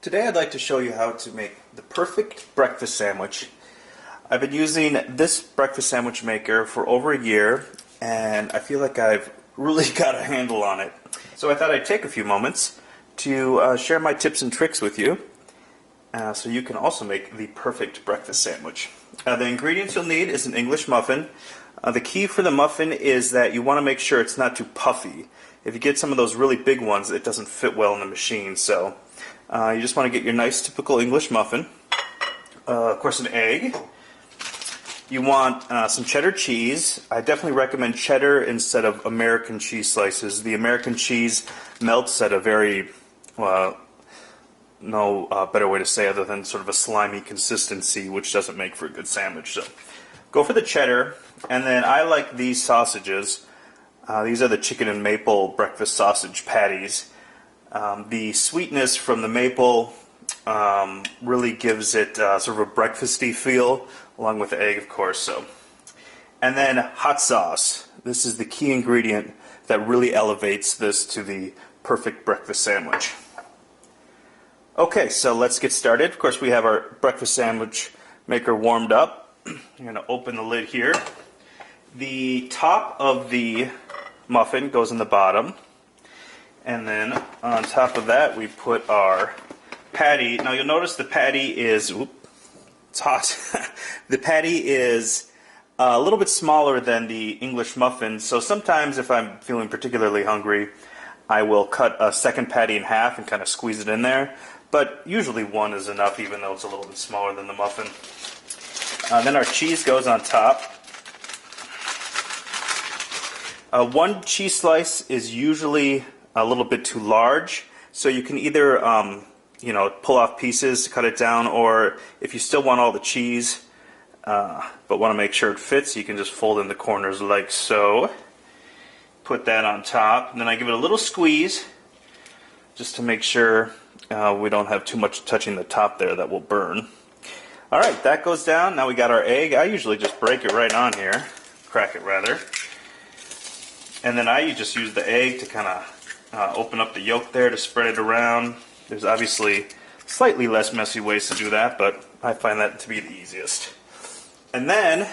Today I'd like to show you how to make the perfect breakfast sandwich. I've been using this breakfast sandwich maker for over a year and I feel like I've really got a handle on it. So I thought I'd take a few moments to share my tips and tricks with you so you can also make the perfect breakfast sandwich. The ingredients you'll need is an English muffin. The key for the muffin is that you want to make sure it's not too puffy. If you get some of those really big ones, it doesn't fit well in the machine. So you just want to get your nice typical English muffin. Of course, an egg. You want some cheddar cheese. I definitely recommend cheddar instead of American cheese slices. The American cheese melts at a very, no better way to say other than sort of a slimy consistency, which doesn't make for a good sandwich. So go for the cheddar, and then I like these sausages. These are the chicken and maple breakfast sausage patties. The sweetness from the maple really gives it sort of a breakfasty feel, along with the egg, of course. So, and then hot sauce. This is the key ingredient that really elevates this to the perfect breakfast sandwich. Okay, so let's get started. Of course, we have our breakfast sandwich maker warmed up. You're going to open the lid here. The top of the muffin goes in the bottom, and then on top of that we put our patty. Now you'll notice the patty is, it's hot. The patty is a little bit smaller than the English muffin, so sometimes if I'm feeling particularly hungry, I will cut a second patty in half and kind of squeeze it in there, but usually one is enough even though it's a little bit smaller than the muffin. Then our cheese goes on top. One cheese slice is usually a little bit too large, so you can either pull off pieces to cut it down, or if you still want all the cheese but want to make sure it fits, you can just fold in the corners like so. Put that on top, and then I give it a little squeeze just to make sure we don't have too much touching the top there that will burn. Alright, that goes down. Now we got our egg. I usually just break it right on here, crack it rather. And then I just use the egg to kind of open up the yolk there to spread it around. There's obviously slightly less messy ways to do that, but I find that to be the easiest. And then,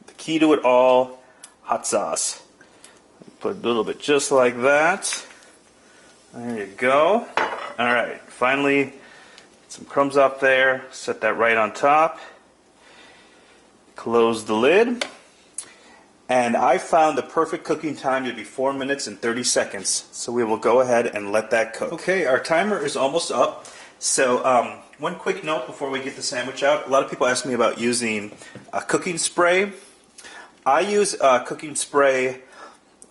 the key to it all, hot sauce. Put a little bit just like that. There you go. Alright, finally, some crumbs up there. Set that right on top. Close the lid. And I found the perfect cooking time to be 4 minutes and 30 seconds. So we will go ahead and let that cook. Okay, our timer is almost up. So one quick note before we get the sandwich out. A lot of people ask me about using a cooking spray. I use cooking spray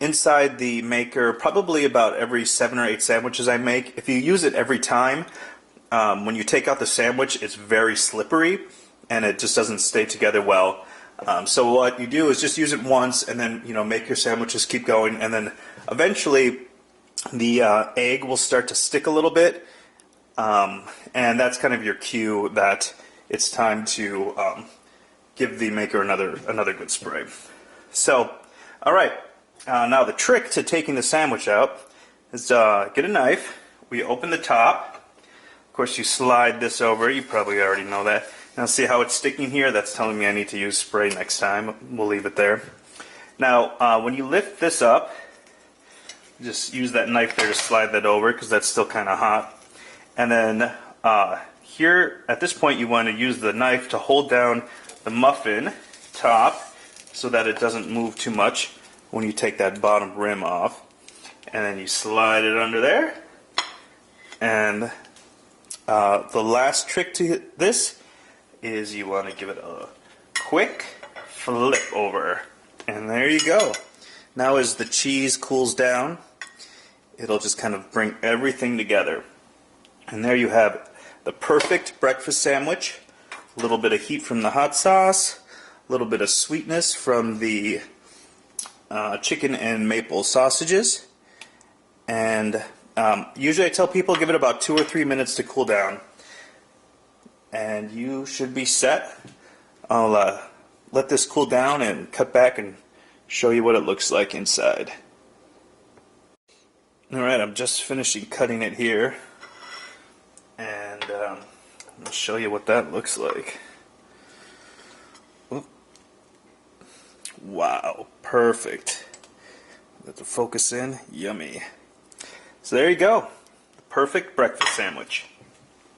inside the maker probably about every 7 or 8 sandwiches I make. If you use it every time, when you take out the sandwich, it's very slippery and it just doesn't stay together well. So what you do is just use it once and then make your sandwiches, keep going, and then eventually the egg will start to stick a little bit, and that's kind of your cue that it's time to give the maker another good spray. So, alright, now the trick to taking the sandwich out is get a knife. We open the top. Of course, you slide this over. You probably already know that. Now see how it's sticking here? That's telling me I need to use spray next time. We'll leave it there. Now, when you lift this up, just use that knife there to slide that over because that's still kind of hot. And then here, at this point, you want to use the knife to hold down the muffin top so that it doesn't move too much when you take that bottom rim off. And then you slide it under there. And the last trick to this is you want to give it a quick flip over. And there you go. Now as the cheese cools down, it'll just kind of bring everything together. And there you have the perfect breakfast sandwich. A little bit of heat from the hot sauce, a little bit of sweetness from the chicken and maple sausages. And usually I tell people give it about 2 or 3 minutes to cool down. And you should be set. I'll let this cool down and cut back and show you what it looks like inside. Alright, I'm just finishing cutting it here. And I'll show you what that looks like. Oop. Wow, perfect. Let the focus in. Yummy. So there you go. The perfect breakfast sandwich.